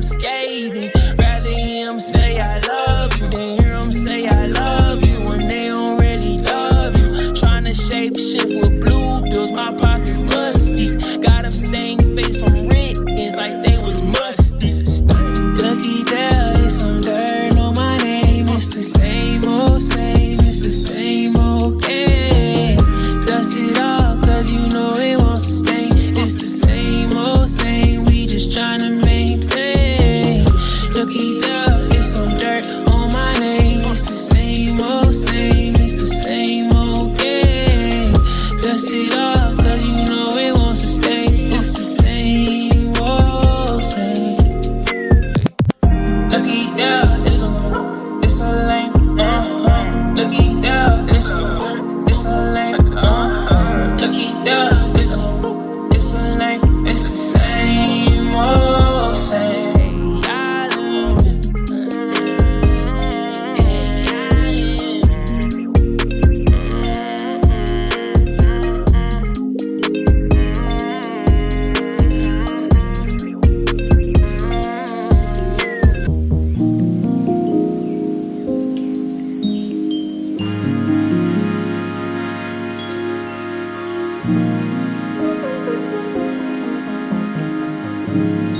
scathing. Rather hear him say I love you than hear him say I love you when they don't really love you. Tryna shape shift with blue bills, my pockets musty. Got them stained face from rent, it's like they was musty. Lucky there is some dirt on my name. It's the same old same, it's the same old game. Dust it off, cause you know it won't sustain. It's the same old same, we just tryna maintain. Looky there, it's some dirt on my name. It's the same old same, it's the same old game. Dust it off, cause you know it won't sustain. It's the same old same. Looky there, it's a lame, Looky there, it's a lame, Looky there, it's a lame, it's the same old same. Hey,